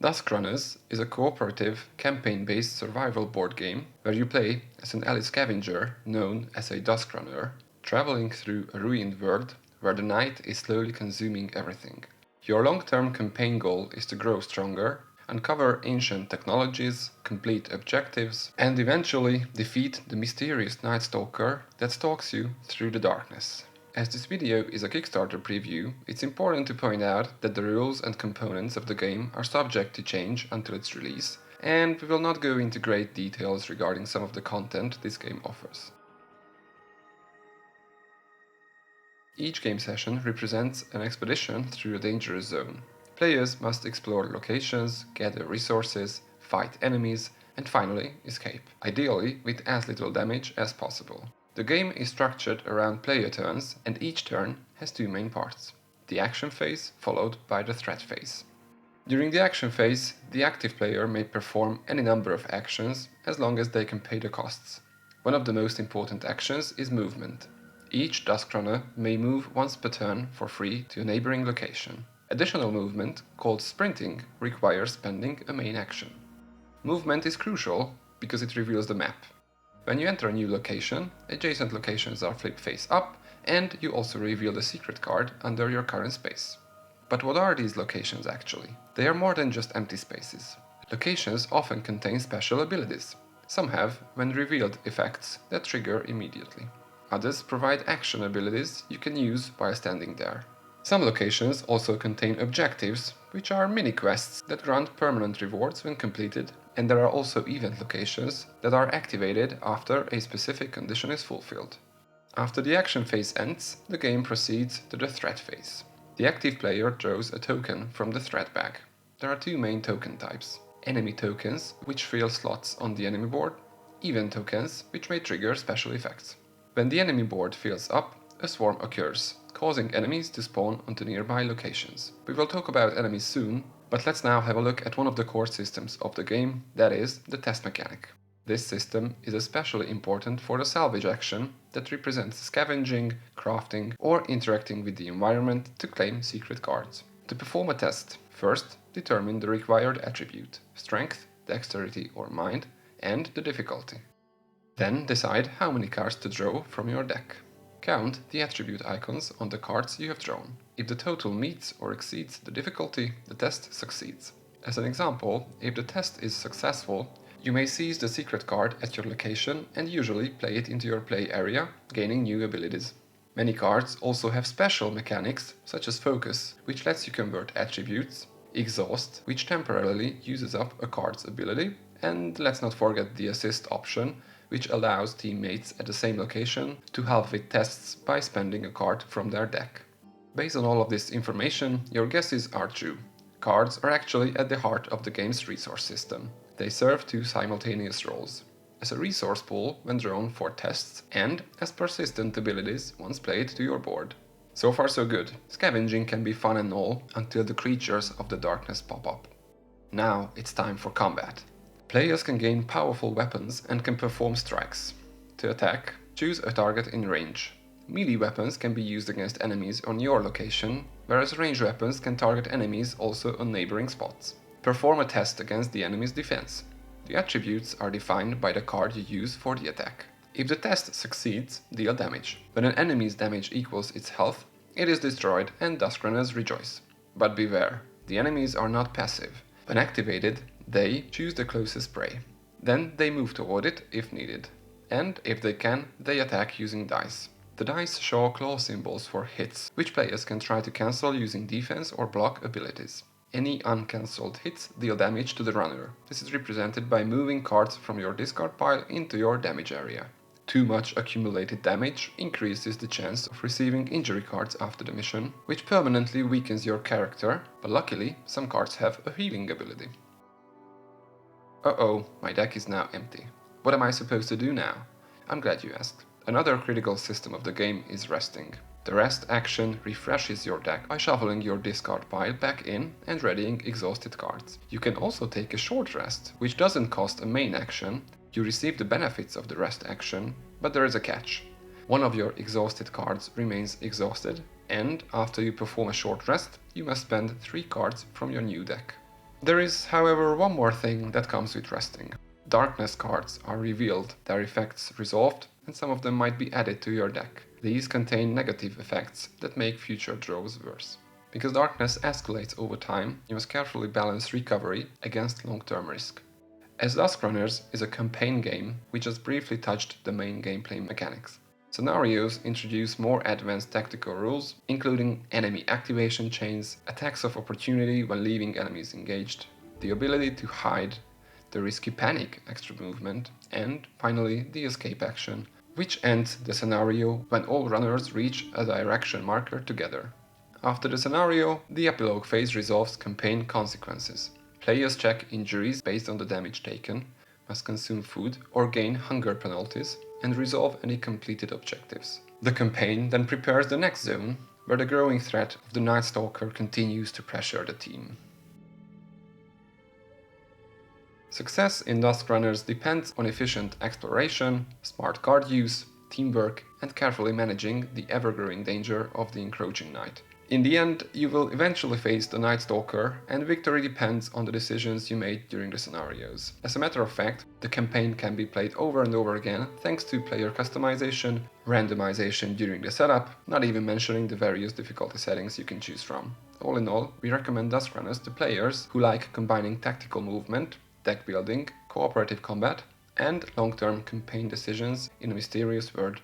Dusk Runners is a cooperative, campaign-based survival board game where you play as an elite scavenger known as a Dusk Runner, traveling through a ruined world where the night is slowly consuming everything. Your long-term campaign goal is to grow stronger, uncover ancient technologies, complete objectives, and eventually defeat the mysterious Night Stalker that stalks you through the darkness. As this video is a Kickstarter preview, it's important to point out that the rules and components of the game are subject to change until its release, and we will not go into great details regarding some of the content this game offers. Each game session represents an expedition through a dangerous zone. Players must explore locations, gather resources, fight enemies, and finally escape, ideally with as little damage as possible. The game is structured around player turns, and each turn has two main parts: the action phase followed by the threat phase. During the action phase, the active player may perform any number of actions as long as they can pay the costs. One of the most important actions is movement. Each Dusk Runner may move once per turn for free to a neighboring location. Additional movement, called sprinting, requires spending a main action. Movement is crucial because it reveals the map. When you enter a new location, adjacent locations are flipped face up, and you also reveal the secret card under your current space. But what are these locations actually? They are more than just empty spaces. Locations often contain special abilities. Some have, when revealed, effects that trigger immediately. Others provide action abilities you can use while standing there. Some locations also contain objectives, which are mini-quests that grant permanent rewards when completed, and there are also event locations that are activated after a specific condition is fulfilled. After the action phase ends, the game proceeds to the threat phase. The active player draws a token from the threat bag. There are two main token types: enemy tokens, which fill slots on the enemy board, event tokens, which may trigger special effects. When the enemy board fills up, a swarm occurs, causing enemies to spawn onto nearby locations. We will talk about enemies soon, but let's now have a look at one of the core systems of the game, that is, the test mechanic. This system is especially important for the salvage action that represents scavenging, crafting, or interacting with the environment to claim secret cards. To perform a test, first determine the required attribute: strength, dexterity or mind, and the difficulty. Then decide how many cards to draw from your deck. Count the attribute icons on the cards you have drawn. If the total meets or exceeds the difficulty, the test succeeds. As an example, if the test is successful, you may seize the secret card at your location and usually play it into your play area, gaining new abilities. Many cards also have special mechanics, such as focus, which lets you convert attributes, exhaust, which temporarily uses up a card's ability, and let's not forget the assist option, which allows teammates at the same location to help with tests by spending a card from their deck. Based on all of this information, your guesses are true. Cards are actually at the heart of the game's resource system. They serve two simultaneous roles: as a resource pool when drawn for tests, and as persistent abilities once played to your board. So far so good. Scavenging can be fun and all until the creatures of the darkness pop up. Now it's time for combat. Players can gain powerful weapons and can perform strikes. To attack, choose a target in range. Melee weapons can be used against enemies on your location, whereas range weapons can target enemies also on neighboring spots. Perform a test against the enemy's defense. The attributes are defined by the card you use for the attack. If the test succeeds, deal damage. When an enemy's damage equals its health, it is destroyed and Dusk Runners rejoice. But beware, the enemies are not passive. When activated, they choose the closest prey. Then they move toward it if needed. And if they can, they attack using dice. The dice show claw symbols for hits, which players can try to cancel using defense or block abilities. Any uncancelled hits deal damage to the runner. This is represented by moving cards from your discard pile into your damage area. Too much accumulated damage increases the chance of receiving injury cards after the mission, which permanently weakens your character, but luckily some cards have a healing ability. Uh-oh, my deck is now empty. What am I supposed to do now? I'm glad you asked. Another critical system of the game is resting. The rest action refreshes your deck by shuffling your discard pile back in and readying exhausted cards. You can also take a short rest, which doesn't cost a main action. You receive the benefits of the rest action, but there is a catch. One of your exhausted cards remains exhausted, and after you perform a short rest, you must spend 3 cards from your new deck. There is, however, one more thing that comes with resting. Darkness cards are revealed, their effects resolved, and some of them might be added to your deck. These contain negative effects that make future draws worse. Because darkness escalates over time, you must carefully balance recovery against long-term risk. As Dusk Runners is a campaign game, we just briefly touched the main gameplay mechanics. Scenarios introduce more advanced tactical rules, including enemy activation chains, attacks of opportunity when leaving enemies engaged, the ability to hide, the risky panic extra movement, and finally the escape action, which ends the scenario when all runners reach a direction marker together. After the scenario, the epilogue phase resolves campaign consequences. Players check injuries based on the damage taken, must consume food or gain hunger penalties, and resolve any completed objectives. The campaign then prepares the next zone, where the growing threat of the Night Stalker continues to pressure the team. Success in Dusk Runners depends on efficient exploration, smart card use, teamwork, and carefully managing the ever-growing danger of the encroaching night. In the end, you will eventually face the Night Stalker, and victory depends on the decisions you made during the scenarios. As a matter of fact, the campaign can be played over and over again thanks to player customization, randomization during the setup, not even mentioning the various difficulty settings you can choose from. All in all, we recommend Dusk Runners to players who like combining tactical movement, deck building, cooperative combat, and long-term campaign decisions in a mysterious world